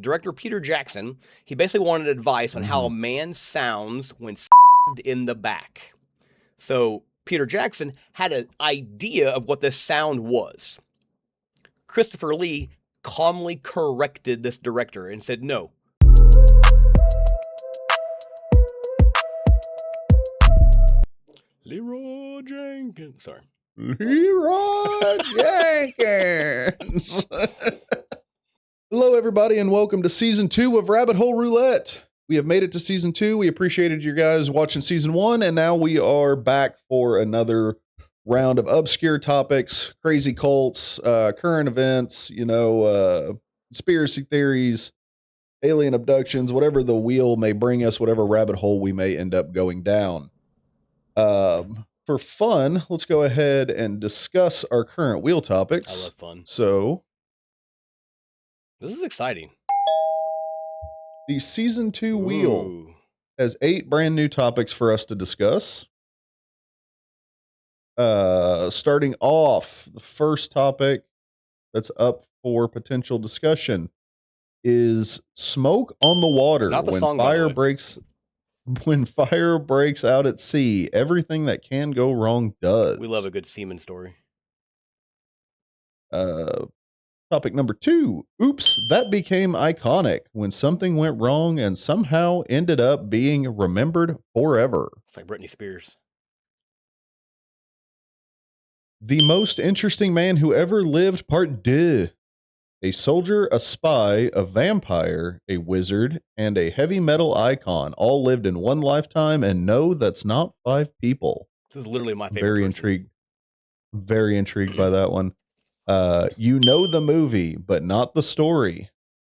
Director Peter Jackson, he basically wanted advice on how a man sounds when in the back. So Peter Jackson had an idea of what this sound was. ChristopherLee calmly corrected this director and said no. Leroy Jenkins. Sorry. Leroy Jenkins. Hello, everybody, and welcome to Season 2 of Rabbit Hole Roulette. We have made it to Season 2. We appreciated you guys watching Season 1, and now we are back for another round of obscure topics, crazy cults, current events, conspiracy theories, alien abductions, whatever the wheel may bring us, whatever rabbit hole we may end up going down. For fun, let's go ahead and discuss our current wheel topics. I love fun. So, this is exciting. The Season 2 wheel has 8 brand new topics for us to discuss. Starting off, the first topic that's up for potential discussion is smoke on the water. Not the when song, fire breaks. When fire breaks out at sea, everything that can go wrong does. We love a good seaman story. Topic number 2. Oops, that became iconic when something went wrong and somehow ended up being remembered forever. It's like Britney Spears. The most interesting man who ever lived, part 2. A soldier, a spy, a vampire, a wizard, and a heavy metal icon all lived in one lifetime, and no, that's not 5 people. This is literally my favorite. Very intrigued by that one. You know the movie, but not the story.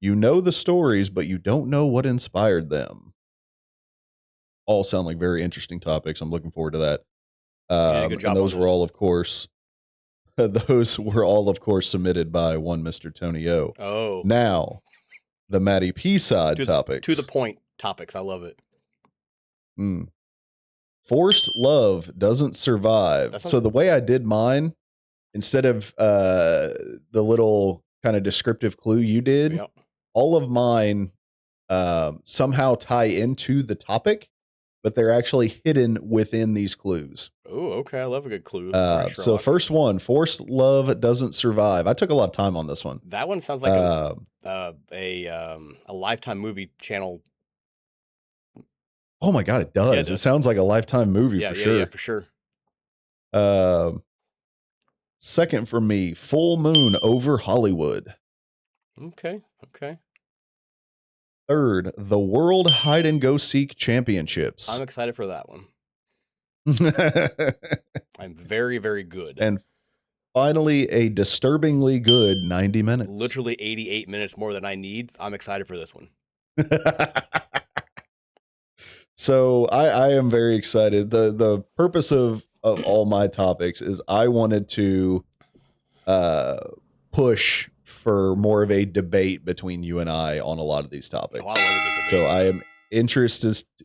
You know the stories, but you don't know what inspired them. All sound like very interesting topics. I'm looking forward to that. Good job. And those were all, of course, submitted by one Mr. Tony O. Oh. Now, the Matty P side topics. To the point topics. I love it. Forced love doesn't survive. So the way I did mine, instead of the little kind of descriptive clue you did, Yep. all of mine somehow tie into the topic, but they're actually hidden within these clues. Oh, okay. I love a good clue. So first one, forced love doesn't survive. I took a lot of time on this one. That one sounds like a Lifetime movie channel. Oh my God, it does. Yeah, it sounds like a Lifetime movie for sure. Yeah, for sure. Second for me, full moon over Hollywood. Okay. Third, the World Hide and Go Seek Championships. I'm excited for that one. I'm very, very good. And finally, a disturbingly good 90 minutes. Literally 88 minutes more than I need. I'm excited for this one. So I am very excited. The purpose of all my topics is I wanted to push for more of a debate between you and I on a lot of these topics. Oh, I love a good debate. So I am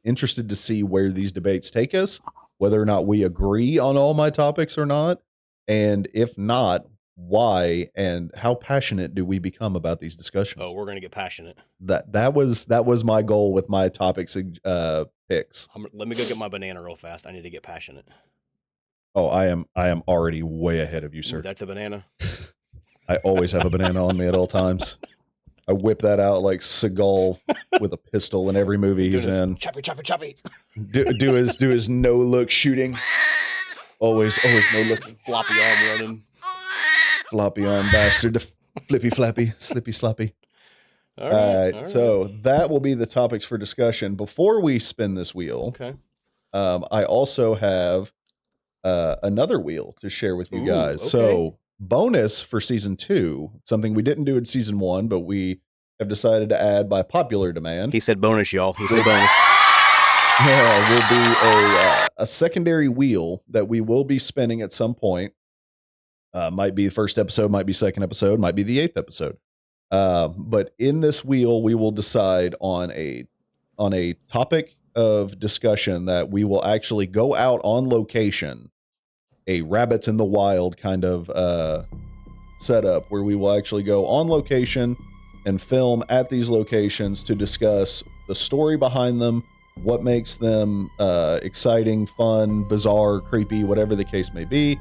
interested to see where these debates take us, whether or not we agree on all my topics or not, and if not, why and how passionate do we become about these discussions. Oh, we're gonna get passionate. That was my goal with my topics picks. Let me go get my banana real fast. I need to get passionate. Oh, I am already way ahead of you, sir. Ooh, that's a banana. I always have a banana on me at all times. I whip that out like Seagal with a pistol in every movie he's in. Choppy. Do his no look shooting. Always no look. Floppy arm running. Floppy arm bastard. Flippy flappy, slippy sloppy. All right. So that will be the topics for discussion. Before we spin this wheel, okay. I also have another wheel to share with you guys. Okay. So bonus for season 2, something we didn't do in season 1, but we have decided to add by popular demand. He said bonus, y'all. He said bonus. Will be a secondary wheel that we will be spinning at some point. Might be the first episode, might be second episode, might be the 8th episode. But in this wheel, we will decide on a topic of discussion that we will actually go out on location, a rabbits in the wild kind of setup where we will actually go on location and film at these locations to discuss the story behind them, what makes them exciting, fun, bizarre, creepy, whatever the case may be,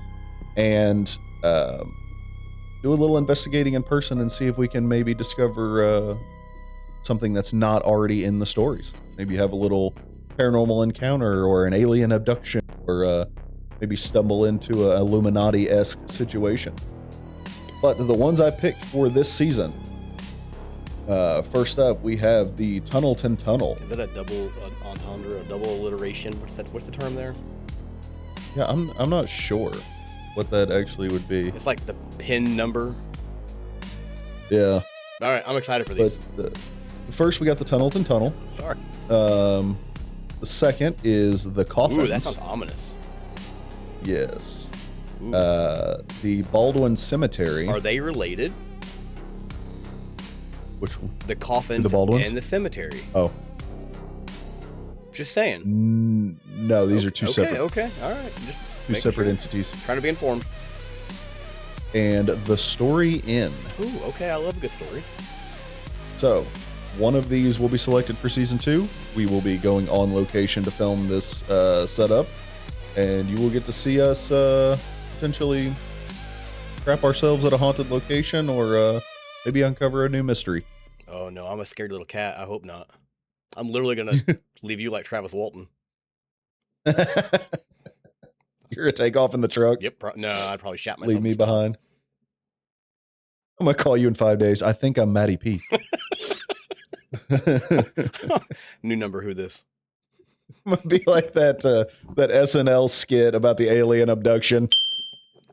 and do a little investigating in person and see if we can maybe discover something that's not already in the stories. Maybe have a little paranormal encounter or an alien abduction, or maybe stumble into an Illuminati-esque situation. But the ones I picked for this season, first up, we have the Tunnelton Tunnel. Is it a double entendre, a double alliteration? What's the term there? Yeah, I'm not sure what that actually would be. It's like the pin number. Yeah. All right, I'm excited for these. But first, we got the Tunnelton Tunnel. Sorry. The second is the Coffins. Ooh, that sounds ominous. Yes. Ooh. The Baldwin Cemetery. Are they related? Which one? The Coffins The Baldwins? and the cemetery. Oh. Just saying. No, these are two separate. Okay, all right. Just two separate entities. Trying to be informed. And the Story Inn. Ooh, okay. I love a good story. So, one of these will be selected for season 2. We will be going on location to film this setup, and you will get to see us potentially trap ourselves at a haunted location, or maybe uncover a new mystery. Oh no, I'm a scared little cat. I hope not. I'm literally gonna leave you like Travis Walton. You're gonna take off in the truck. Yep. No, I'd probably shat myself. Leave me behind. I'm gonna call you in 5 days. I think I'm Matty P. New number. Who this? I'm gonna be like that SNL skit about the alien abduction.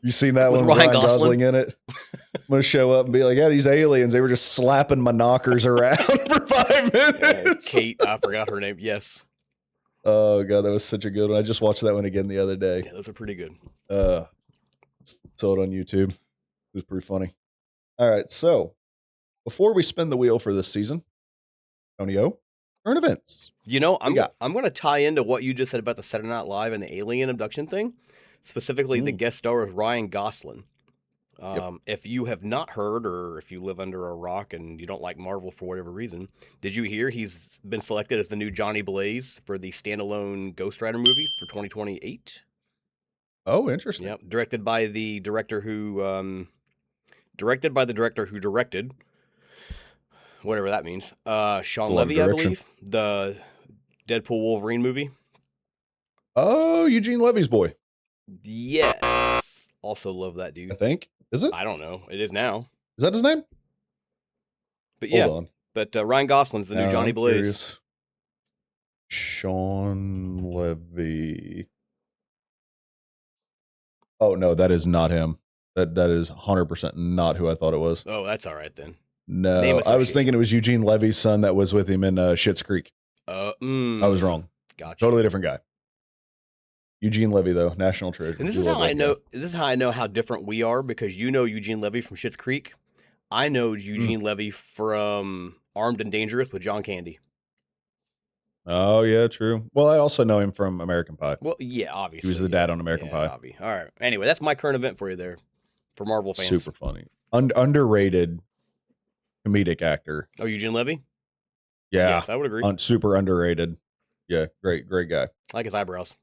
You seen that With one with Ryan Ryan Gosling in it? I'm gonna show up and be like, yeah, these aliens, they were just slapping my knockers around for 5 minutes. Kate, I forgot her name. Yes. Oh god, that was such a good one. I just watched that one again the other day. Yeah, those are pretty good. Saw it on YouTube. It was pretty funny. All right, so before we spin the wheel for this season, Tony O, current events. You know, I'm going to tie into what you just said about the Saturday Night Live and the alien abduction thing. Specifically, the guest star is Ryan Gosling. If you have not heard, or if you live under a rock and you don't like Marvel for whatever reason, did you hear he's been selected as the new Johnny Blaze for the standalone Ghost Rider movie for 2028? Oh, interesting. Yep, directed by the director who directed, whatever that means. Sean Levy, I believe, the Deadpool Wolverine movie. Oh, Eugene Levy's boy. Yes. Also love that dude. I think. Is it? I don't know. It is now. Is that his name? But yeah. Hold on. But Ryan Gosling's the new Johnny Blaze. Curious. Sean Levy. Oh no, that is not him. That is 100% not who I thought it was. Oh, that's all right then. No, I was thinking it was Eugene Levy's son that was with him in Schitt's Creek. I was wrong. Gotcha. Totally different guy. Eugene Levy, though, national treasure. And this is how I know. This is how I know how different we are, because you know Eugene Levy from Schitt's Creek. I know Eugene Levy from Armed and Dangerous with John Candy. Oh yeah, true. Well, I also know him from American Pie. Well, yeah, obviously. He was the dad on American Pie. All right. Anyway, that's my current event for you there, for Marvel fans. Super funny, underrated comedic actor. Oh, Eugene Levy. Yeah, yes, I would agree. Super underrated. Yeah, great guy. I like his eyebrows.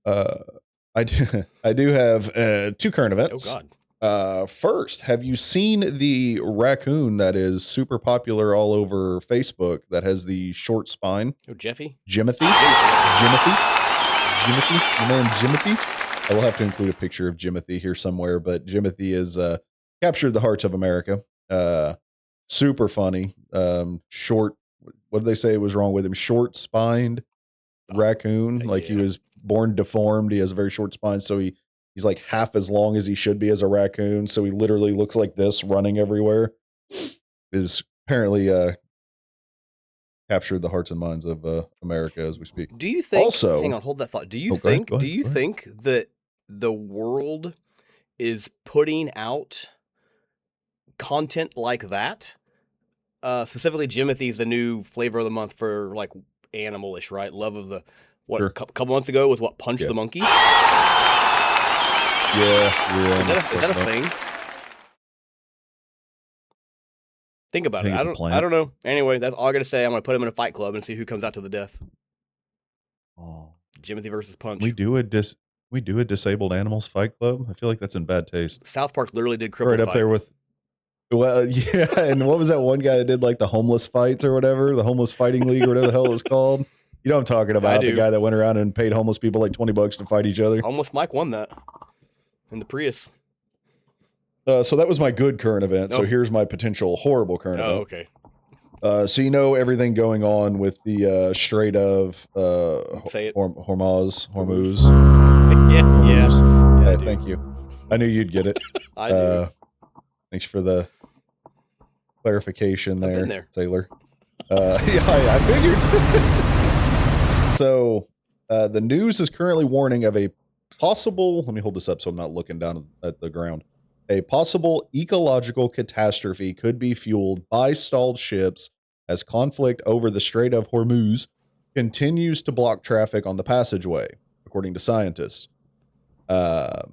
I do have 2 current events. Oh God. First, have you seen the raccoon that is super popular all over Facebook that has the short spine? Oh, Jimothy. Your man Jimothy. I will have to include a picture of Jimothy here somewhere, but Jimothy has captured the hearts of America. Super funny. Short. What did they say was wrong with him? Short spined raccoon. Like he was born deformed. He has a very short spine, so he's like half as long as he should be as a raccoon. So he literally looks like this, running everywhere. Is apparently captured the hearts and minds of America as we speak. Do you think? Also, hang on, hold that thought. Do you think? Do you think that the world is putting out content like that? Specifically, Jimothy's the new flavor of the month for like animalish, right? Love of the a couple months ago was what Punch the Monkey. Yeah. Is that a thing? Think about it. think it's a I plant. don't know. Anyway, that's all I got to say. I'm going to put him in a fight club and see who comes out to the death. Oh, Jimothy versus Punch. we do a disabled animals fight club. I feel like that's in bad taste. South Park literally did cripple Right up fight. there with. Well, yeah, and what was that one guy that did like the homeless fights or whatever, the homeless fighting league or whatever the hell it was called? You know what I'm talking about? The guy that went around and paid homeless people like $20 to fight each other. Homeless Mike won that in the Prius. So that was my good current event. Oh. So here's my potential horrible current event. Okay. So you know everything going on with the Strait of Say it. Hormuz. Yeah, thank you. I knew you'd get it. I do. Thanks for the clarification I've there, been there. Taylor. Yeah, I figured. So the news is currently warning of a possible, let me hold this up so I'm not looking down at the ground. A possible ecological catastrophe could be fueled by stalled ships as conflict over the Strait of Hormuz continues to block traffic on the passageway, according to scientists. They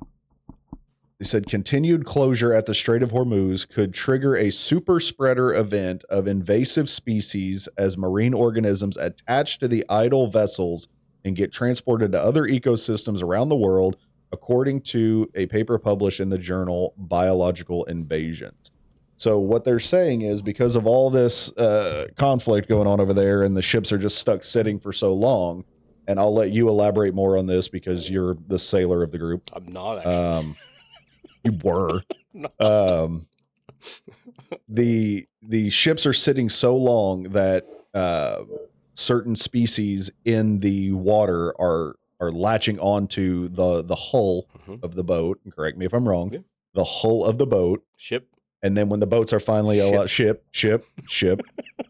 said continued closure at the Strait of Hormuz could trigger a super spreader event of invasive species as marine organisms attach to the idle vessels and get transported to other ecosystems around the world, according to a paper published in the journal Biological Invasions. So what they're saying is because of all this conflict going on over there and the ships are just stuck sitting for so long, and I'll let you elaborate more on this because you're the sailor of the group. I'm not actually. You were. The ships are sitting so long that certain species in the water are latching onto the hull of the boat. Correct me if I'm wrong. Yeah. The hull of the boat. Ship. And then when the boats are finally allowed, ship.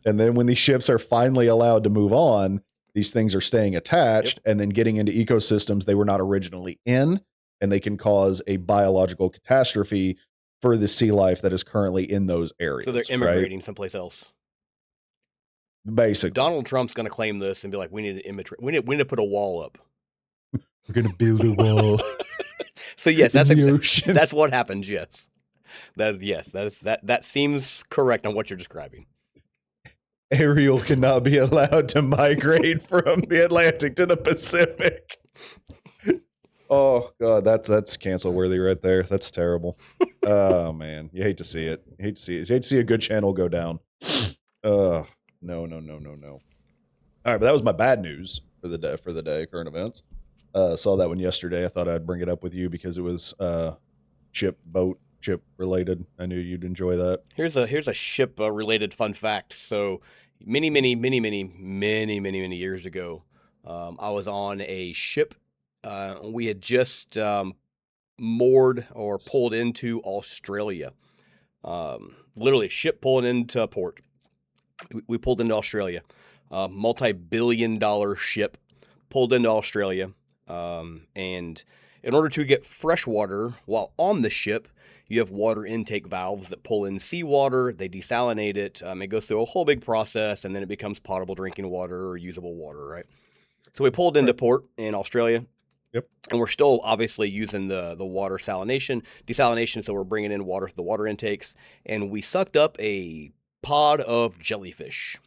And then when these ships are finally allowed to move on, these things are staying attached and then getting into ecosystems they were not originally in. And they can cause a biological catastrophe for the sea life that is currently in those areas. So they're immigrating someplace else. Basically. Donald Trump's going to claim this and be like, we need to immigrate. We need to put a wall up. We're going to build a wall. So yes, that's the ocean. That's what happens. Yes. That seems correct on what you're describing. Ariel cannot be allowed to migrate from the Atlantic to the Pacific. Oh God, that's cancel worthy right there. That's terrible. Man, you hate to see it. You hate to see a good channel go down. No. All right, but that was my bad news for the day. Current events. Saw that one yesterday. I thought I'd bring it up with you because it was ship related. I knew you'd enjoy that. Here's a ship related fun fact. So many years ago, I was on a ship. We had just moored or pulled into Australia. Literally, ship pulling into port. We pulled into Australia. Multi-billion-dollar ship pulled into Australia. And in order to get fresh water while on the ship, you have water intake valves that pull in seawater. They desalinate it. It goes through a whole big process, and then it becomes potable drinking water or usable water, right? So we pulled into port in Australia. Yep. And we're still obviously using the water desalination, so we're bringing in water for the water intakes. And we sucked up a pod of jellyfish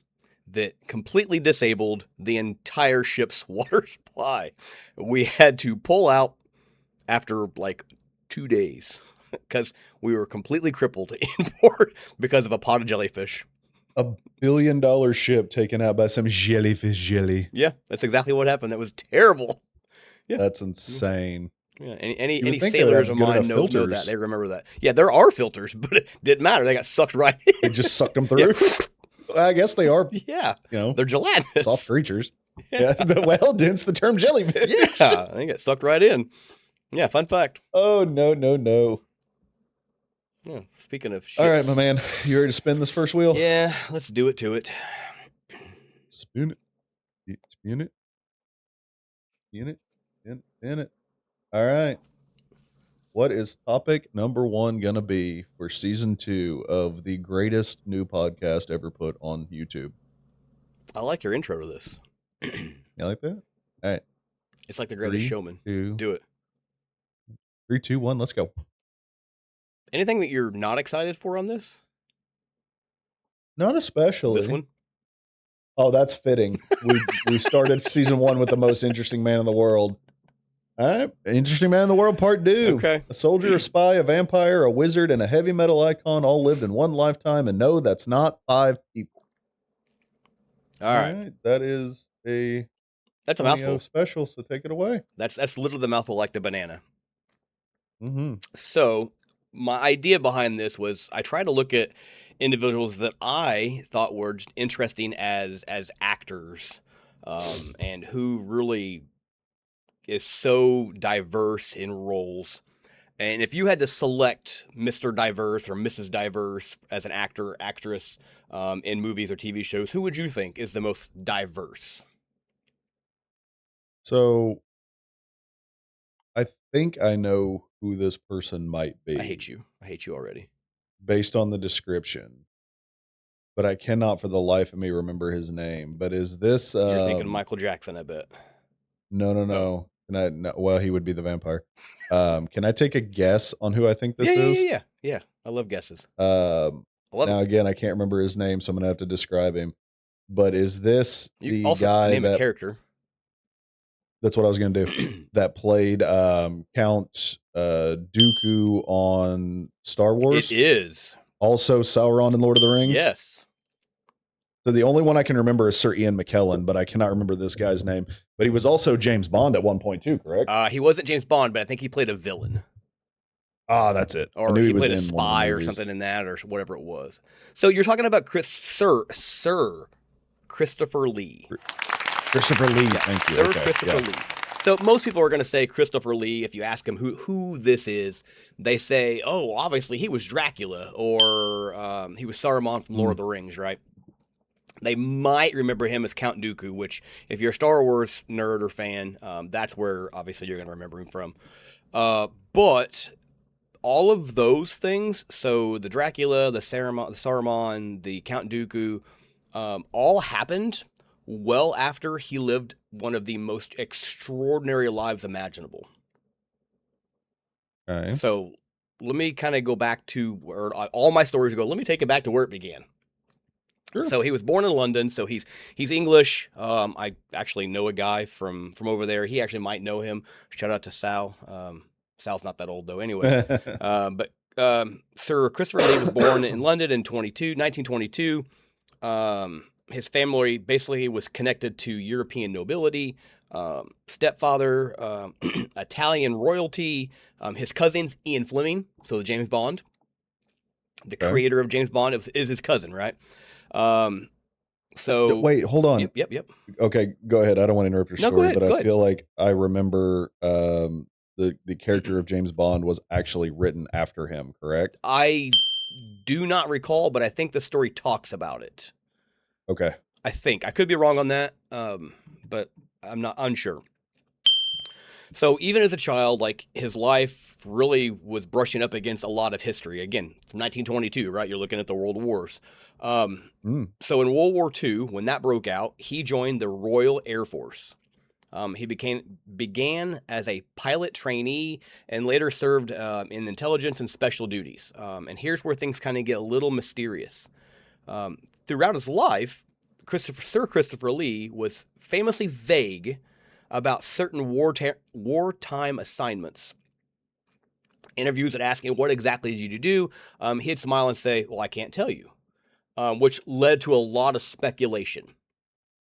that completely disabled the entire ship's water supply. We had to pull out after like 2 days because we were completely crippled in port because of a pod of jellyfish. $1 billion ship taken out by some jellyfish jelly. Yeah, that's exactly what happened. That was terrible. Yeah. That's insane. Yeah, any sailors of mine know that. They remember that. Yeah, there are filters, but it didn't matter. They got sucked right in. They just sucked them through? Yeah. I guess they are. Yeah. They're gelatinous. Soft creatures. Yeah. Well, hence the term jellyfish. Yeah, they get sucked right in. Yeah, fun fact. Oh, no. Yeah, speaking of ships. All right, my man. You ready to spin this first wheel? Yeah, let's do it to it. Spin it. Spin it. Spin it. Spin it. All right. What is topic number 1 going to be for season 2 of the greatest new podcast ever put on YouTube? I like your intro to this. You like that? All right. It's like the Greatest Showman. Do it. 3, 2, 1, let's go. Anything that you're not excited for on this? Not especially. This one? Oh, that's fitting. We started season 1 with the most interesting man in the world. All right, interesting man in the world, part 2. Okay. A soldier, a spy, a vampire, a wizard, and a heavy metal icon all lived in one lifetime, and no, that's not 5 people. All right. That is a That's a 20 mouthful. special, so take it away. That's literally the mouthful like the banana. Mm-hmm. So my idea behind this was I tried to look at individuals that I thought were just interesting as actors, and who really is so diverse in roles. And if you had to select Mr. Diverse or Mrs. Diverse as an actor, actress, in movies or TV shows, who would you think is the most diverse? So I think I know who this person might be. I hate you. I hate you already. Based on the description, but I cannot for the life of me remember his name. But is this? You're thinking Michael Jackson, I bet. No. Oh. No, well, he would be the vampire. Can I take a guess on who I think this is? Yeah. I love guesses. I love now it. again, I can't remember his name, so I'm gonna have to describe him. But is this You the also guy name a that? character. That's what I was gonna do. That played Count Dooku on Star Wars. It is. Also Sauron in Lord of the Rings. Yes. So the only one I can remember is Sir Ian McKellen, but I cannot remember this guy's name. But he was also James Bond at one point too, correct? He wasn't James Bond, but I think he played a villain. Ah, that's it. Or I knew he was played a in spy or something in that, or whatever it was. So you're talking about Sir ChristopherLee. ChristopherLee, thank you. Sir Okay, Christopher Lee. So most people are going to say Christopher Lee. If you ask them who this is, they say, oh, obviously he was Dracula, or he was Saruman from Lord of the Rings, right? They might remember him as Count Dooku, which, if you're a Star Wars nerd or fan, that's where obviously you're going to remember him from. But all of those things, so the Dracula, the Saruman, the Count Dooku, all happened well after he lived one of the most extraordinary lives imaginable. Okay. So let me kind of go back to where all my stories go. Let me take it back to where it began. Sure. So he was born in London, so he's English. I actually know a guy from over there. He actually might know him. Shout out to Sal. Sal's not that old though anyway. But Sir Christopher Lee was born in London in 1922. His family basically was connected to European nobility, stepfather, Italian royalty, his cousins, Ian Fleming, so the James Bond, the creator of James Bond, is his cousin, right? So wait, hold on. Yep. Okay, go ahead. I don't want to interrupt your story, but I feel like I remember the character of James Bond was actually written after him, correct? I do not recall, but I think the story talks about it. Okay. I think. I could be wrong on that, but I'm not unsure. So even as a child, like, his life really was brushing up against a lot of history. Again, from 1922, right? You're looking at the World Wars. So in World War II, when that broke out, he joined the Royal Air Force. He began as a pilot trainee and later served in intelligence and special duties. And here's where things kind of get a little mysterious. Throughout his life, Sir Christopher Lee was famously vague about certain wartime assignments. Interviews would ask him, what exactly did you do? He'd smile and say, well, I can't tell you, which led to a lot of speculation.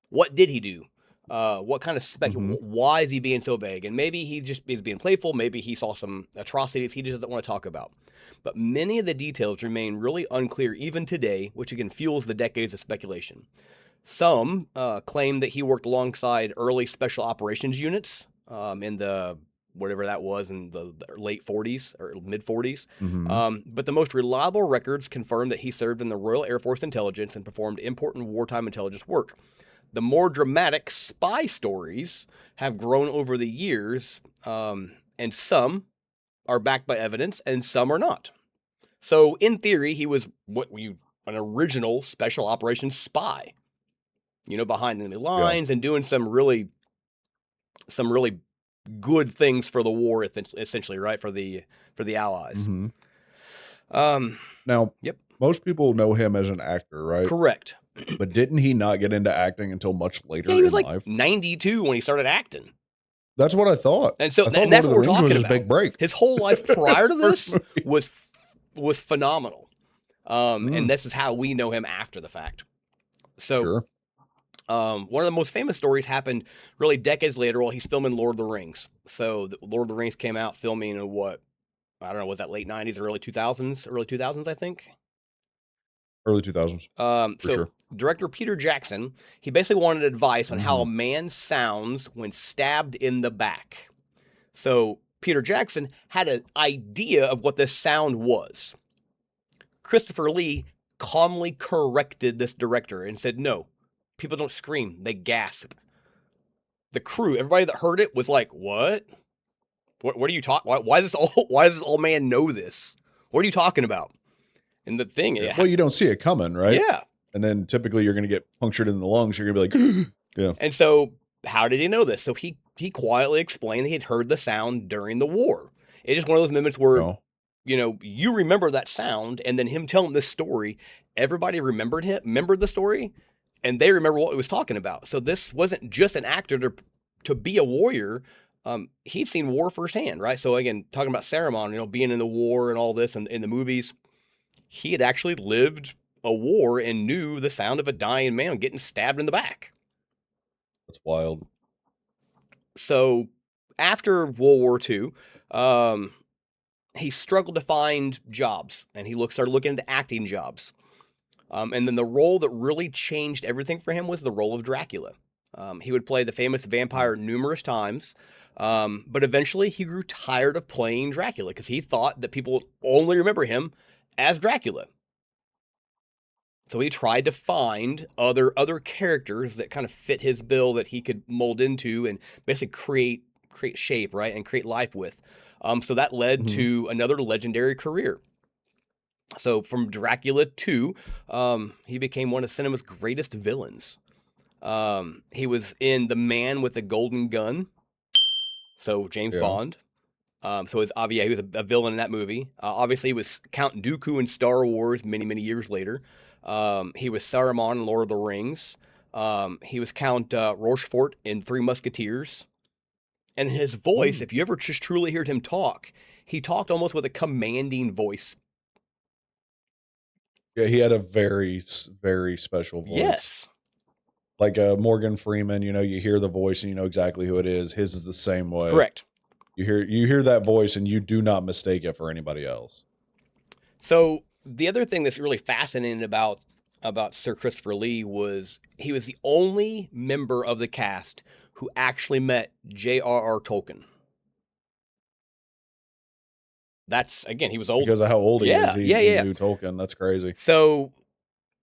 What did he do? What kind of why is he being so vague? And maybe he just is being playful. Maybe he saw some atrocities he just doesn't want to talk about. But many of the details remain really unclear even today, which again fuels the decades of speculation. Some claim that he worked alongside early special operations units in the whatever that was in the late 40s or mid 40s. But the most reliable records confirm that he served in the Royal Air Force Intelligence and performed important wartime intelligence work. The more dramatic spy stories have grown over the years, and some are backed by evidence and some are not. So in theory, he was an original special operations spy. You know, behind enemy lines and doing some really good things for the war, essentially, right? For the Allies. Now, Yep. most people know him as an actor, right? Correct. But didn't he not get into acting until much later Yeah, he was in like life? 92 when he started acting. That's what I thought. And so I thought and that's Lord what of we're the Rings was talking his about. big break. His whole life prior to First this movie. was phenomenal. And this is how we know him after the fact. So Sure. one of the most famous stories happened really decades later while he's filming Lord of the Rings. So Lord of the Rings came out filming in what? I don't know, was that late 90s or early 2000s? Early 2000s, I think. Early 2000s. For So sure. director Peter Jackson, he basically wanted advice on how a man sounds when stabbed in the back. So Peter Jackson had an idea of what this sound was. ChristopherLee calmly corrected this director and said, no, people don't scream, they gasp. The crew, everybody that heard it was like, what? What are you talking? Why does this old man know this? What are you talking about? And the thing, Well, you don't see it coming, right? Yeah. And then typically you're going to get punctured in the lungs. You're going to be like, yeah. And so how did he know this? So he quietly explained that he'd heard the sound during the war. It's just one of those moments where, you remember that sound, and then him telling this story, everybody remembered the story, and they remember what he was talking about. So this wasn't just an actor to be a warrior. He'd seen war firsthand, right? So again, talking about Saruman, being in the war and all this and in the movies, he had actually lived a war and knew the sound of a dying man getting stabbed in the back. That's wild. So after World War II, he struggled to find jobs, and he started looking into acting jobs. And then the role that really changed everything for him was the role of Dracula. He would play the famous vampire numerous times, but eventually he grew tired of playing Dracula because he thought that people would only remember him as Dracula. So he tried to find other characters that kind of fit his bill that he could mold into and basically create shape, right, and create life with. So that led to another legendary career. So from Dracula 2, he became one of cinema's greatest villains. He was in The Man with the Golden Gun, so James Bond. So he was a villain in that movie. Obviously, he was Count Dooku in Star Wars many, many years later. He was Saruman in Lord of the Rings. He was Count Rochefort in Three Musketeers. And his voice, if you ever just truly heard him talk, he talked almost with a commanding voice. Yeah, he had a very, very special voice. Yes. Like Morgan Freeman, you hear the voice and you know exactly who it is. His is the same way. Correct. You hear that voice and you do not mistake it for anybody else. So the other thing that's really fascinating about Sir Christopher Lee was he was the only member of the cast who actually met J.R.R. Tolkien. That's, again, he was old. Because of how old he is. He Yeah. knew Tolkien. That's crazy. So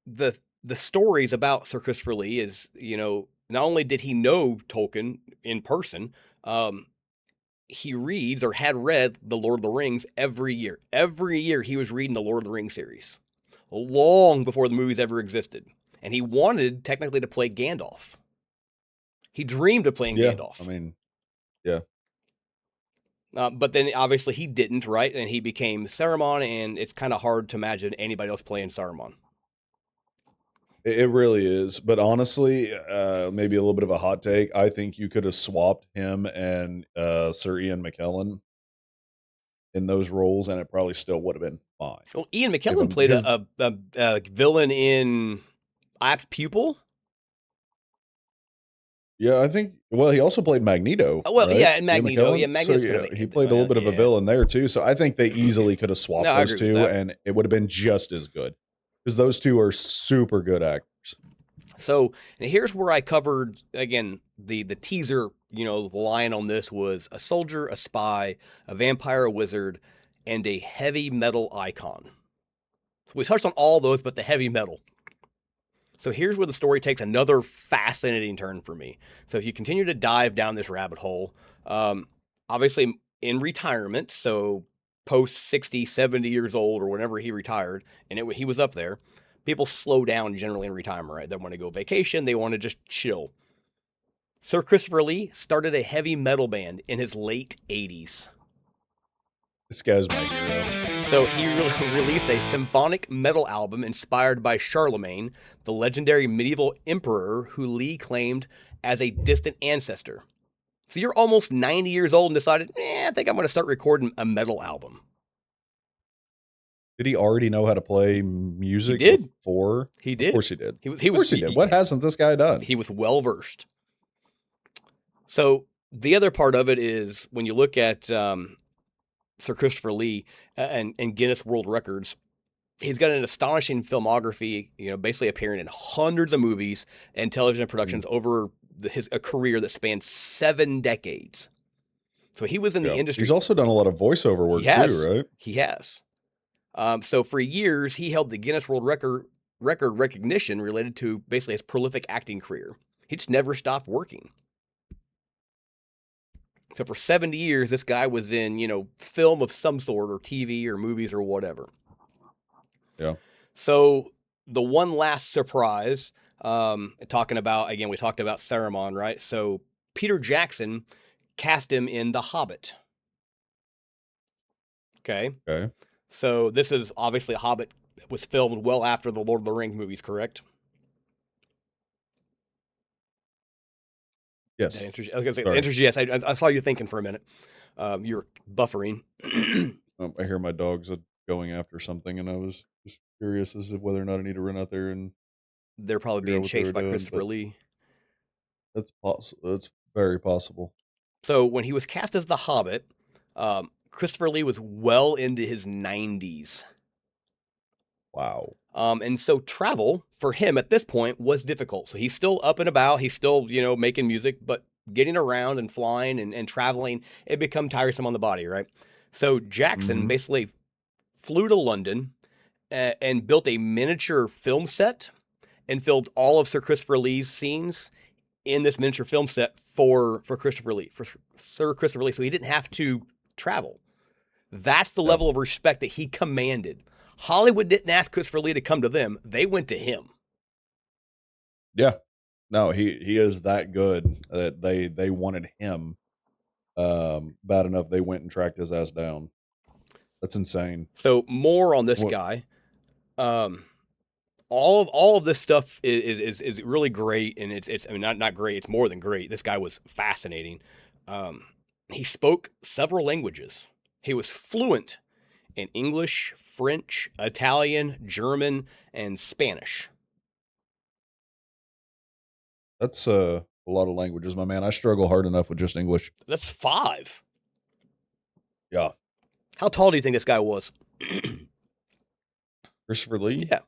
the stories about Sir Christopher Lee is, not only did he know Tolkien in person, he reads or had read The Lord of the Rings every year. Every year he was reading the Lord of the Rings series, long before the movies ever existed. And he wanted technically to play Gandalf. He dreamed of playing Gandalf. I mean, yeah. But then obviously he didn't, right? And he became Saruman, and it's kind of hard to imagine anybody else playing Saruman. It really is. But honestly, maybe a little bit of a hot take. I think you could have swapped him and Sir Ian McKellen in those roles, and it probably still would have been fine. Well, Ian McKellen played a villain in Apt Pupil. Yeah, I think. Well, he also played Magneto. Well, right? yeah, and Magneto. Yeah, Magneto. Magneto's So, he played a little bit of a villain there too. So I think they easily could have swapped those two, and it would have been just as good because those two are super good actors. So and here's where I covered again the teaser. The line on this was a soldier, a spy, a vampire, a wizard, and a heavy metal icon. So we touched on all those, but the heavy metal. So here's where the story takes another fascinating turn for me. So if you continue to dive down this rabbit hole, obviously in retirement, so post 60, 70 years old or whenever he retired, and he was up there, people slow down generally in retirement, right? They want to go vacation. They want to just chill. Sir Christopher Lee started a heavy metal band in his late 80s. This guy's my hero. So he released a symphonic metal album inspired by Charlemagne, the legendary medieval emperor who Lee claimed as a distant ancestor. So you're almost 90 years old and decided, I think I'm going to start recording a metal album. Did he already know how to play He music did. before? He did. Of course he did. Of course he did. What hasn't this guy done? He was well versed. So the other part of it is when you look at Sir Christopher Lee and Guinness World Records, he's got an astonishing filmography, basically appearing in hundreds of movies and television productions over a career that spans 7 decades. So he was in the industry. He's also done a lot of voiceover work too, right? He has. So for years, he held the Guinness World Record recognition related to basically his prolific acting career. He just never stopped working. So for 70 years, this guy was in, film of some sort or TV or movies or whatever. Yeah. So the one last surprise, we talked about Saruman, right? So Peter Jackson cast him in The Hobbit. Okay. So this is obviously Hobbit was filmed well after the Lord of the Rings movies, correct? Yes. I was going to say, the answer is yes. I saw you thinking for a minute. You were buffering. I hear my dogs going after something, and I was just curious as to whether or not I need to run out there and. They're probably being chased by Christopher Lee. That's possible. That's very possible. So when he was cast as the Hobbit, Christopher Lee was well into his 90s. Wow. And so travel for him at this point was difficult. So he's still up and about. He's still, making music, but getting around and flying and traveling, it become tiresome on the body, right? So Jackson basically flew to London and built a miniature film set and filmed all of Sir Christopher Lee's scenes in this miniature film set for Christopher Lee, for Sir Christopher Lee. So he didn't have to travel. That's the level of respect that he commanded. Hollywood didn't ask Christopher Lee to come to them. They went to him. Yeah. No, he is that good that they wanted him bad enough they went and tracked his ass down. That's insane. So more on this guy. All of this stuff is really great, and it's I mean not great, it's more than great. This guy was fascinating. He spoke several languages. He was fluent in English, French, Italian, German, and Spanish. That's a lot of languages, my man. I struggle hard enough with just English. That's 5. Yeah. How tall do you think this guy was? Christopher Lee? Yeah.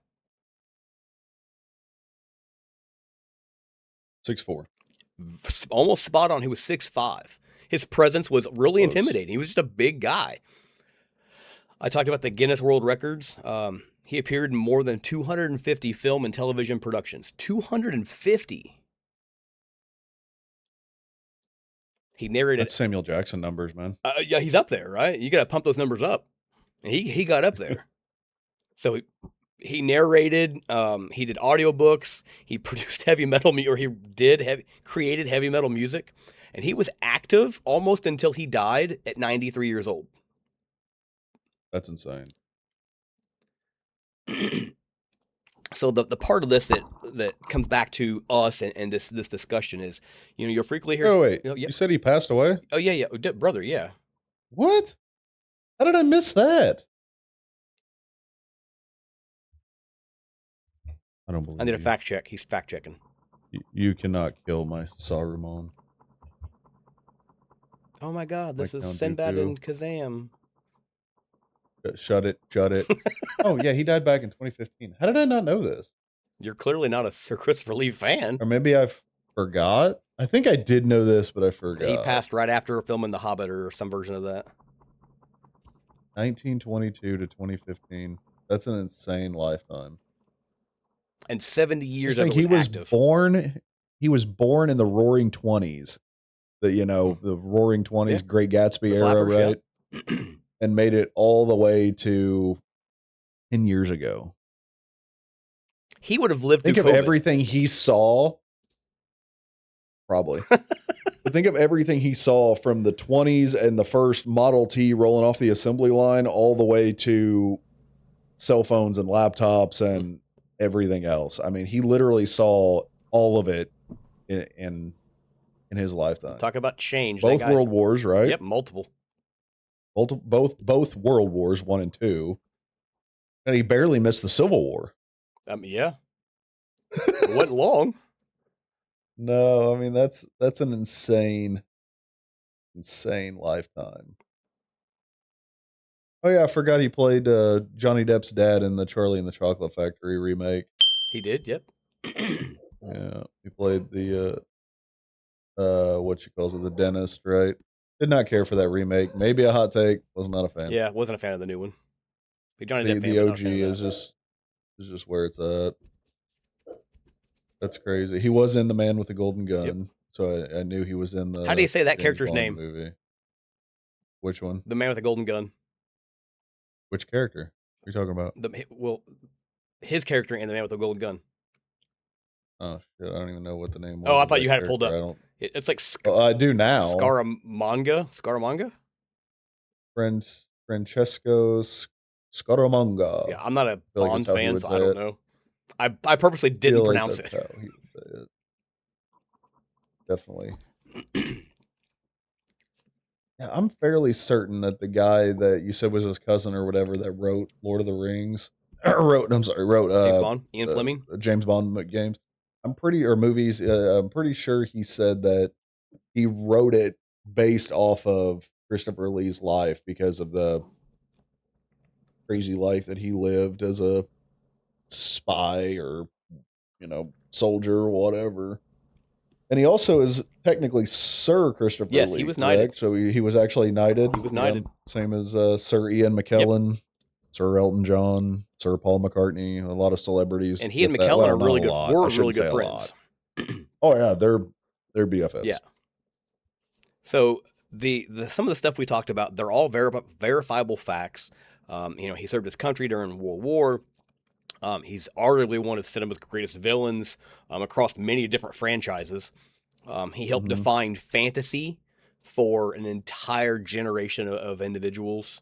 6'4". Almost spot on. He was 6'5". His presence was really intimidating. He was just a big guy. I talked about the Guinness World Records. He appeared in more than 250 film and television productions. 250. He narrated. That's Samuel Jackson numbers, man. Yeah, he's up there, right? You got to pump those numbers up. And he got up there. So he narrated. He did audiobooks. He produced heavy metal created heavy metal music, and he was active almost until he died at 93 years old. That's insane. So the part of this that comes back to us and this discussion is, you're frequently here. Oh wait, you said he passed away? Oh yeah, brother, yeah. What? How did I miss that? I don't believe. I need a fact check. He's fact checking. You cannot kill my Saruman. Oh my God, this is Sinbad and Kazam. Shut it. Oh yeah, he died back in 2015. How did I not know this? You're clearly not a Sir Christopher Lee fan. Or maybe I forgot. I think I did know this, but I forgot. He passed right after filming The Hobbit or some version of that. 1922 to 2015. That's an insane lifetime. And 70 years of it was active. He was born in the Roaring 20s. The Roaring 20s, Great Gatsby era, right? Yeah. And made it all the way to 10 years ago. He would have lived through Think of everything he saw probably. But think of everything he saw from the 20s and the first Model T rolling off the assembly line all the way to cell phones and laptops and everything else. I mean, he literally saw all of it in his lifetime. Talk about change. Both that guy, world wars, right? Yep, multiple. Both world wars, 1 and 2. And he barely missed the Civil War. Yeah. It wasn't long. No, I mean that's an insane lifetime. Oh yeah, I forgot he played Johnny Depp's dad in the Charlie and the Chocolate Factory remake. He did, yep. Yeah, he played the what you calls it, the dentist, right? Did not care for that remake. Maybe a hot take. Was not a fan. Yeah, wasn't a fan of the new one. Big Johnny Depp fan, The but not a OG fan of that. is just where it's at. That's crazy. He was in The Man with the Golden Gun, so I knew he was in the. How do you say that James character's Bond name? movie. Which one? The Man with the Golden Gun. Which character are you talking about? His character in The Man with the Golden Gun. Oh shit! I don't even know what the name was. Oh, I thought you had it pulled up. It's like I do now. Scaramanga. Francesco Scaramanga. Yeah, I'm not a like Bond that's how he fan, would so say I don't it. know. I purposely didn't pronounce that's it. how he would say it. Definitely. Yeah, I'm fairly certain that the guy that you said was his cousin or whatever that wrote Lord of the Rings, wrote James Bond, Ian Fleming, James Bond games. I'm pretty sure he said that he wrote it based off of Christopher Lee's life because of the crazy life that he lived as a spy or soldier or whatever. And he also is technically Sir Christopher Lee. Yes, he was knighted. So he was actually knighted. He was knighted. Same as Sir Ian McKellen, Sir Elton John, Sir Paul McCartney, a lot of celebrities. And he and McKellen are really good. Were really good friends. Oh yeah, they're BFFs. Yeah. So the some of the stuff we talked about, they're all verifiable facts. He served his country during World War. He's arguably one of cinema's greatest villains across many different franchises. He helped define fantasy for an entire generation of individuals.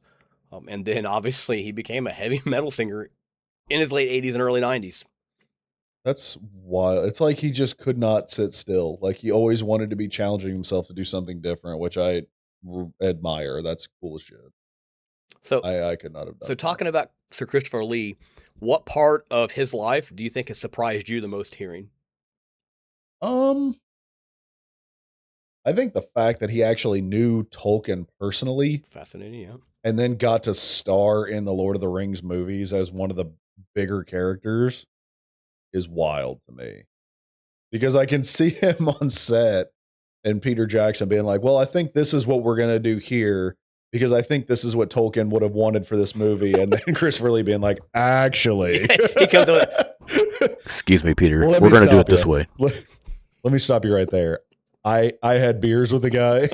And then, obviously, he became a heavy metal singer in his late 80s and early 90s. That's wild. It's like he just could not sit still. Like he always wanted to be challenging himself to do something different, which I admire. That's cool as shit. So I could not have done. So talking about Sir Christopher Lee, what part of his life do you think has surprised you the most hearing? I think the fact that he actually knew Tolkien personally, fascinating, yeah, and then got to star in the Lord of the Rings movies as one of the bigger characters is wild to me. Because I can see him on set and Peter Jackson being like, well, I think this is what we're going to do here because I think this is what Tolkien would have wanted for this movie. And then Christopher Lee being like, actually. He comes with, excuse me, Peter. We're going to do it this way. Let me stop you right there. I had beers with the guy.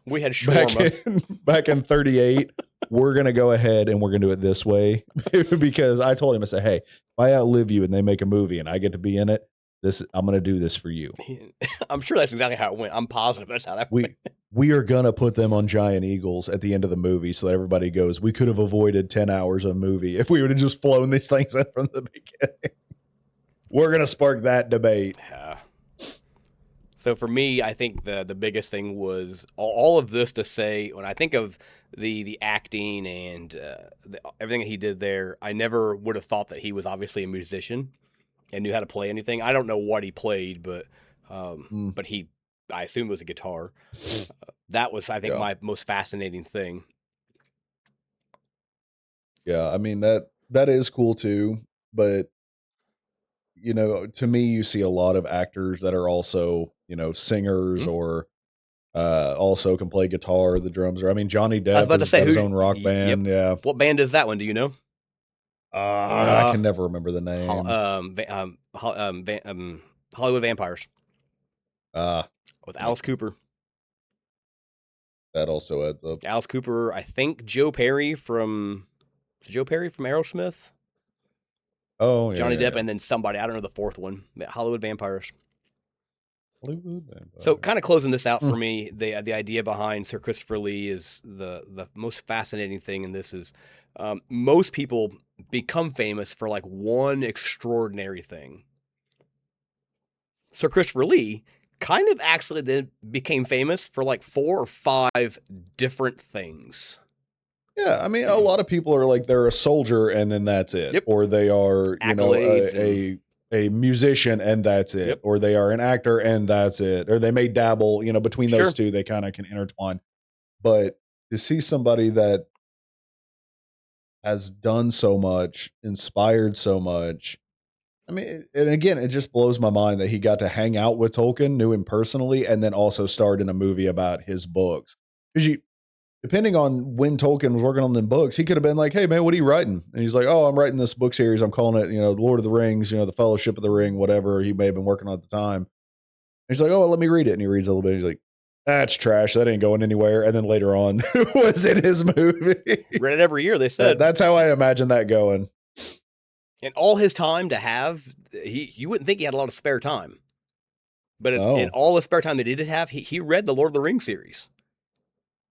We had shawarma. Back in 38. We're going to go ahead and we're going to do it this way. Because I told him, I said, hey, if I outlive you and they make a movie and I get to be in it, I'm going to do this for you. I'm sure that's exactly how it went. I'm positive that's how that went. We are going to put them on giant eagles at the end of the movie so that everybody goes, we could have avoided 10 hours of movie if we would have just flown these things in from the beginning. We're going to spark that debate. Yeah. So for me, I think the biggest thing was all of this to say, when I think of the acting and everything that he did there, I never would have thought that he was obviously a musician and knew how to play anything. I don't know what he played, but I assume it was a guitar. That was, I think, my most fascinating thing. Yeah, I mean, that is cool too, but to me, you see a lot of actors that are also, singers or also can play guitar, the drums. Or I mean, Johnny Depp has his own rock band. Yep. Yeah. What band is that one? Do you know? I can never remember the name. Hollywood Vampires. With Alice Cooper. That also adds up. Alice Cooper, I think Joe Perry from Aerosmith. Oh, yeah. Johnny Depp, and then somebody. I don't know the fourth one. Hollywood Vampires. Hollywood vampire. So, kind of closing this out for me, the idea behind Sir Christopher Lee is the most fascinating thing in this is most people become famous for like one extraordinary thing. Sir Christopher Lee kind of actually then became famous for like 4 or 5 different things. Yeah, I mean, a lot of people are like they're a soldier and then that's it, Yep. or they are, you know, Accolades a musician and that's it, Yep. or they are an actor and that's it, or they may dabble, you know, between those Sure. two, they kind of can intertwine. But to see somebody that has done so much, inspired so much, I mean, and again, it just blows my mind that he got to hang out with Tolkien, knew him personally, and then also starred in a movie about his books. Because you, depending on when Tolkien was working on them books, he could have been like, "Hey, man, what are you writing?" And he's like, "Oh, I'm writing this book series. I'm calling it, you know, Lord of the Rings, you know, the Fellowship of the Ring, whatever he may have been working on at the time." And he's like, "Oh, well, let me read it." And he reads a little bit. He's like, "That's trash. That ain't going anywhere." And then later on, was in his movie. Read it every year, they said. That's how I imagine that going. And all his time to have, you wouldn't think he had a lot of spare time. But in all the spare time that he did have, he read the Lord of the Rings series.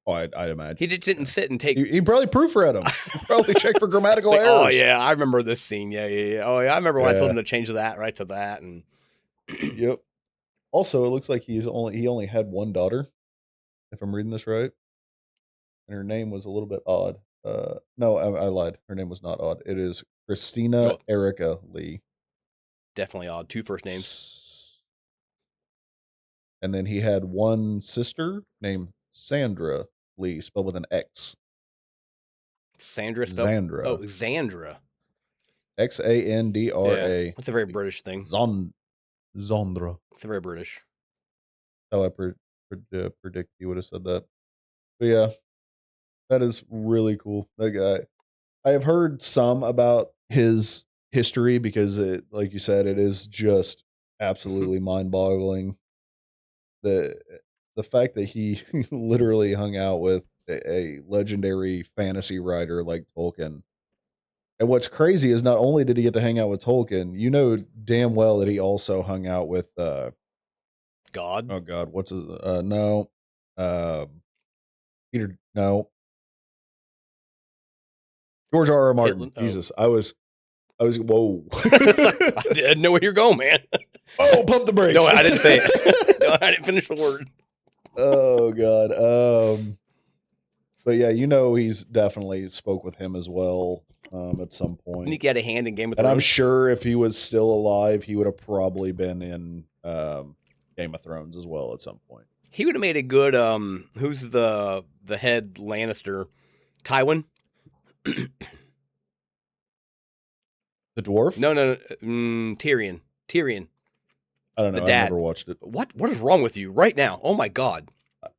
Oh, I'd imagine. He just didn't sit and take... He probably proofread them. Probably checked for grammatical errors. Oh, yeah, I remember this scene. Yeah. Oh, yeah, I remember when I told him to change that right to that. And Yep. Also, it looks like he only had one daughter, if I'm reading this right. And her name was a little bit odd. No, I lied. Her name was not odd. It is Christina Erica Lee. Definitely odd. 2 first names. And then he had one sister named Sandra Lee, spelled with an X. Sandra spelled? Xandra. Oh, Xandra. Xandra. Yeah, that's a very British thing. Zondra. It's very British. How I predict he would have said that. But yeah, that is really cool. That guy. I have heard some about his history because it, like you said, it is just absolutely mind-boggling. The fact that he literally hung out with a legendary fantasy writer like Tolkien. And what's crazy is not only did he get to hang out with Tolkien, you know damn well that he also hung out with God. Oh God, what's his no. Peter no. George R. R. Martin. Jesus. I was whoa. I didn't know where you're going, man. Oh, pump the brakes. No, I didn't say it. No, I didn't finish the word. Oh God. But yeah, you know he's definitely spoke with him as well at some point. I think he had a hand in Game of And Thrones. I'm sure if he was still alive, he would have probably been in Game of Thrones as well at some point. He would have made a good who's the head Lannister? Tywin? The dwarf? No. Tyrion. I don't know. The dad. I've never watched it. What is wrong with you right now? Oh my God.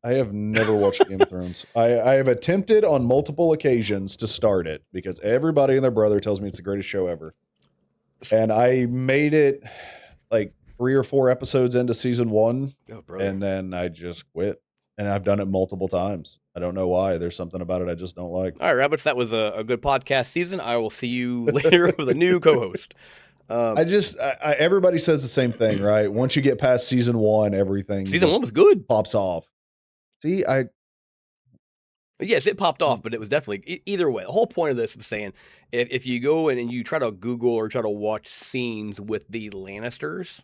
I have never watched Game of Thrones. I have attempted on multiple occasions to start it because everybody and their brother tells me it's the greatest show ever. And I made it like 3 or 4 episodes into season 1. Oh, brother. And then I just quit. And I've done it multiple times. I don't know why. There's something about it I just don't like. All right, Rabbits, that was a good podcast season. I will see you later with a new co-host. Everybody says the same thing, right? Once you get past season 1, everything season 1 was good. Pops off. See, yes, it popped off, but it was definitely either way. The whole point of this was saying if you go and you try to Google or try to watch scenes with the Lannisters,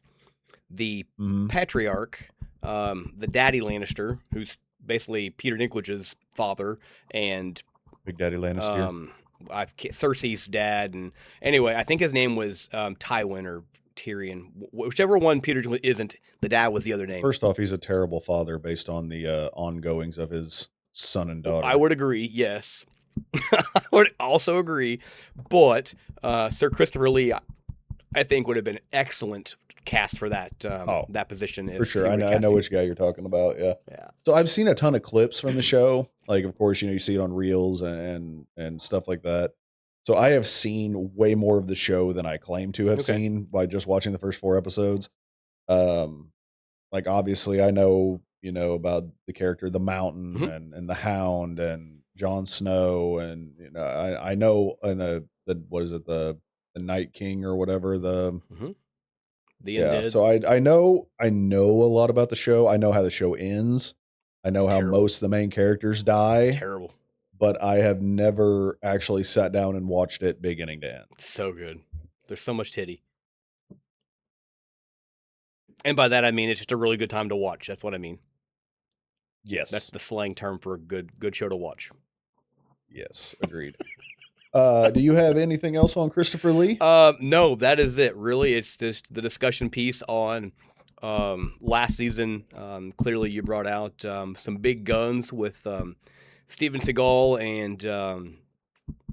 the patriarch, the daddy Lannister, who's basically Peter Dinklage's father, and Big Daddy Lannister. Cersei's dad, and anyway, I think his name was Tywin or Tyrion, whichever one Peter isn't. The dad was the other name. First off, he's a terrible father based on the ongoings of his son and daughter. I would agree. Yes, I would also agree. But Sir Christopher Lee, I think, would have been an excellent cast for that that position. For sure, I know which guy you're talking about. Yeah. Yeah. So I've seen a ton of clips from the show. Like, of course, you see it on reels and stuff like that. So I have seen way more of the show than I claim to have seen by just watching the first 4 episodes. Like, obviously, I know about the character, the Mountain, and the Hound, and Jon Snow, and I know, and the what is it, the Night King or whatever, the The Yeah, Undead. so I know a lot about the show. I know how the show ends. I know It's how terrible. most of the main characters It's die, terrible. but I have never actually sat down and watched it beginning to end. It's so good. There's so much titty. And by that I mean it's just a really good time to watch. That's what I mean. That's Yes. the slang term for a good show to watch. Yes, agreed. Do you have anything else on ChristopherLee? No, that is it. Really, it's just the discussion piece on last season. Clearly, you brought out some big guns with Steven Seagal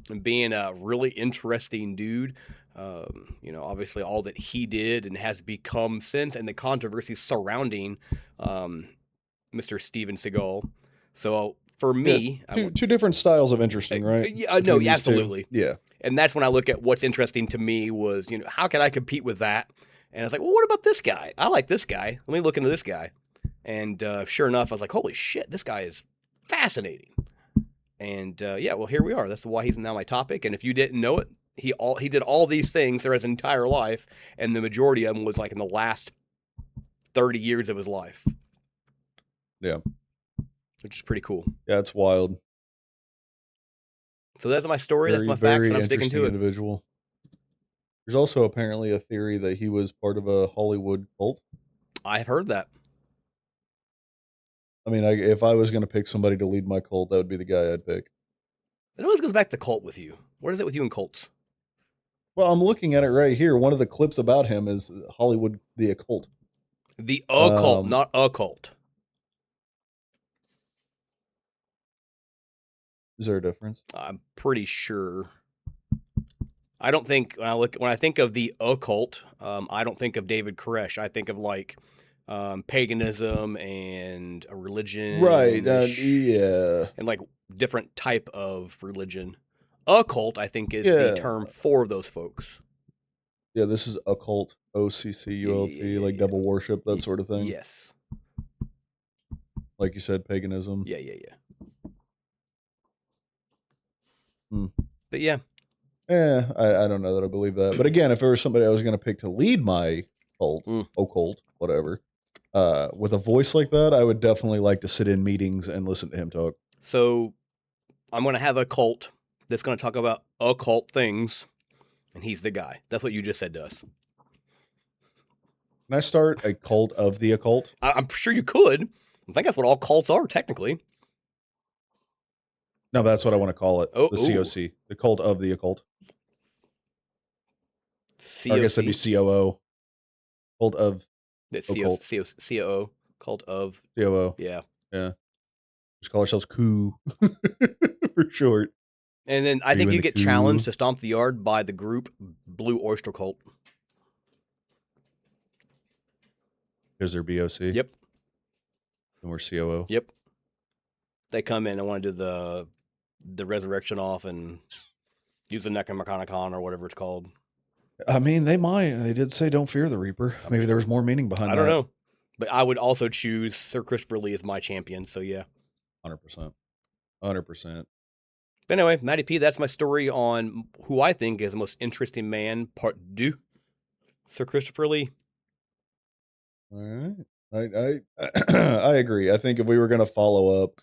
and being a really interesting dude. Obviously, all that he did and has become since, and the controversy surrounding Mr. Steven Seagal. So for Yeah, me, two different styles of interesting, right? no, Between these two? absolutely. Yeah. And that's when I look at what's interesting to me was, how can I compete with that? And I was like, well, what about this guy? I like this guy. Let me look into this guy. And sure enough, I was like, holy shit, this guy is fascinating. And well, here we are. That's why he's now my topic. And if you didn't know it, he did all these things throughout his entire life, and the majority of them was like in the last 30 years of his life. Yeah. Which is pretty cool. Yeah, it's wild. So that's my story. Very, that's my very facts, and I'm sticking to it. individual. There's also apparently a theory that he was part of a Hollywood cult. I've heard that. I mean, if I was going to pick somebody to lead my cult, that would be the guy I'd pick. It always goes back to cult with you. What is it with you and cults? Well, I'm looking at it right here. One of the clips about him is Hollywood the Occult. The occult, not a cult. Is there a difference? I'm pretty sure. I don't think when I think of the occult, I don't think of David Koresh. I think of like paganism and a religion, Right? Yeah. and like different type of religion. Occult, I think, is the term for those folks. Yeah, this is occult, OCCULT, like devil worship, that sort of thing. Yes. Like you said, paganism. Yeah. But yeah. I don't know that I believe that. But again, if there was somebody I was going to pick to lead my cult, occult, whatever, with a voice like that, I would definitely like to sit in meetings and listen to him talk. So I'm going to have a cult that's going to talk about occult things, and he's the guy. That's what you just said to us. Can I start a cult of the occult? I'm sure you could. I think that's what all cults are, technically. No, that's what I want to call it. The COC, the cult of the occult. COC? I guess that'd be COO. Cult of occult. COO. Cult of. COO. Yeah. Just call ourselves Coup for short. And then I think you get challenged to stomp the yard by the group Blue Oyster Cult. Because they're BOC? Yep. And we're COO? Yep. They come in and want to do the resurrection off and use the Necromonicon or whatever it's called. I mean, they might. They did say don't fear the Reaper. Maybe there was more meaning behind that. I don't know. But I would also choose Sir ChristopherLee as my champion, so yeah. 100%. 100%. But anyway, Matty P, that's my story on who I think is the most interesting man, part 2, Sir ChristopherLee. All right. I agree. I think if we were going to follow up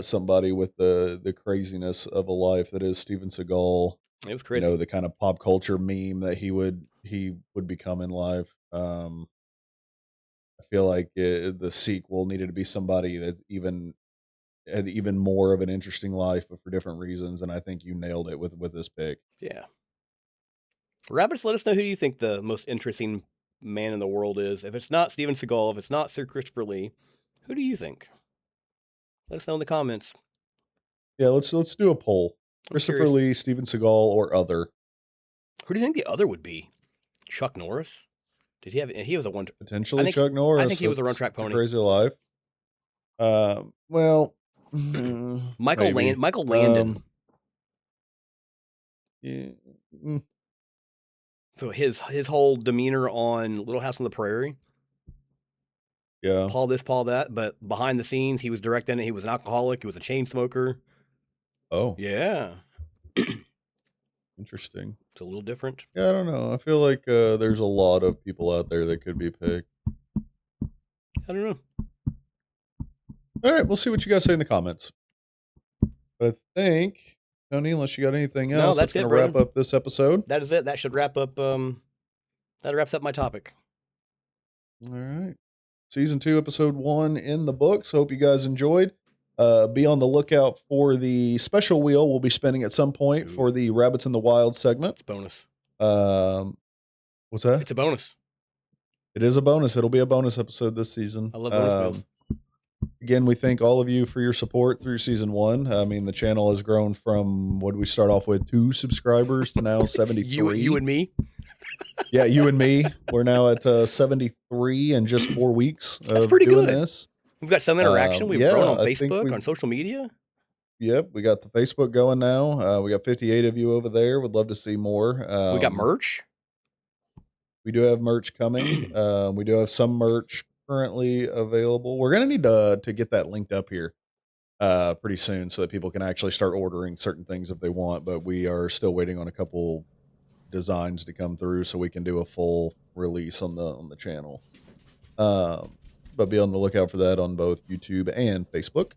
somebody with the craziness of a life that is Steven Seagal, it was crazy. The kind of pop culture meme that he would become in life. I feel like the sequel needed to be somebody that had even more of an interesting life, but for different reasons. And I think you nailed it with this pick. Yeah. Rabbits, let us know who you think the most interesting man in the world is. If it's not Steven Seagal, if it's not Sir ChristopherLee, who do you think? Let us know in the comments. Yeah, let's do a poll. ChristopherLee, Steven Seagal, or other. Who do you think the other would be? Chuck Norris? Did he have? He was a one. Potentially Chuck Norris. I think he was a run track pony. Crazy Alive. Well, Michael Landon. Yeah. So his whole demeanor on Little House on the Prairie. Yeah. Paul this, Paul that, but behind the scenes, he was directing it. He was an alcoholic. He was a chain smoker. Oh. Yeah. Interesting. It's a little different. Yeah, I don't know. I feel like there's a lot of people out there that could be picked. I don't know. All right, we'll see what you guys say in the comments. But I think, Tony, unless you got anything else, that's going it, to wrap brother. up this episode. That is it. That should wrap up. That wraps up my topic. All right. Season 2, episode 1 in the books. Hope you guys enjoyed. Be on the lookout for the special wheel we'll be spinning at some point for the Rabbits in the Wild segment. It's bonus. What's that? It's a bonus. It is a bonus. It'll be a bonus episode this season. I love bonus wheels. Again, we thank all of you for your support through season 1. I mean, the channel has grown from, what did we start off with, 2 subscribers to now 73. you and me? Yeah, you and me. We're now at 73 in just 4 weeks That's of pretty doing good. this. We've got some interaction. We've grown on Facebook, on social media. Yep, we got the Facebook going now. We got 58 of you over there. Would love to see more. We got merch. We do have merch coming. We do have some merch currently available. We're going to need to get that linked up here pretty soon so that people can actually start ordering certain things if they want. But we are still waiting on a couple designs to come through so we can do a full release on the channel. But be on the lookout for that on both YouTube and Facebook.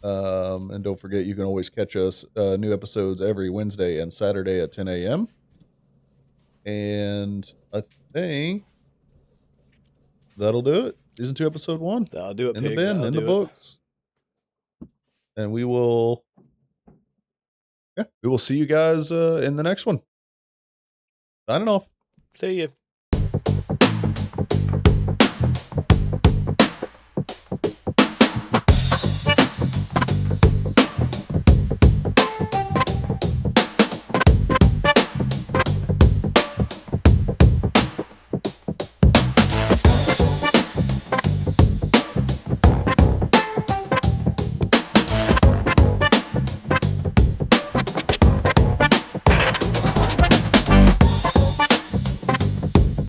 And don't forget, you can always catch us new episodes every Wednesday and Saturday at 10 a.m. And I think that'll do it. Season 2, episode 1. I'll do it. In the bin, in the books. And we will see you guys in the next one. Signing off. See you.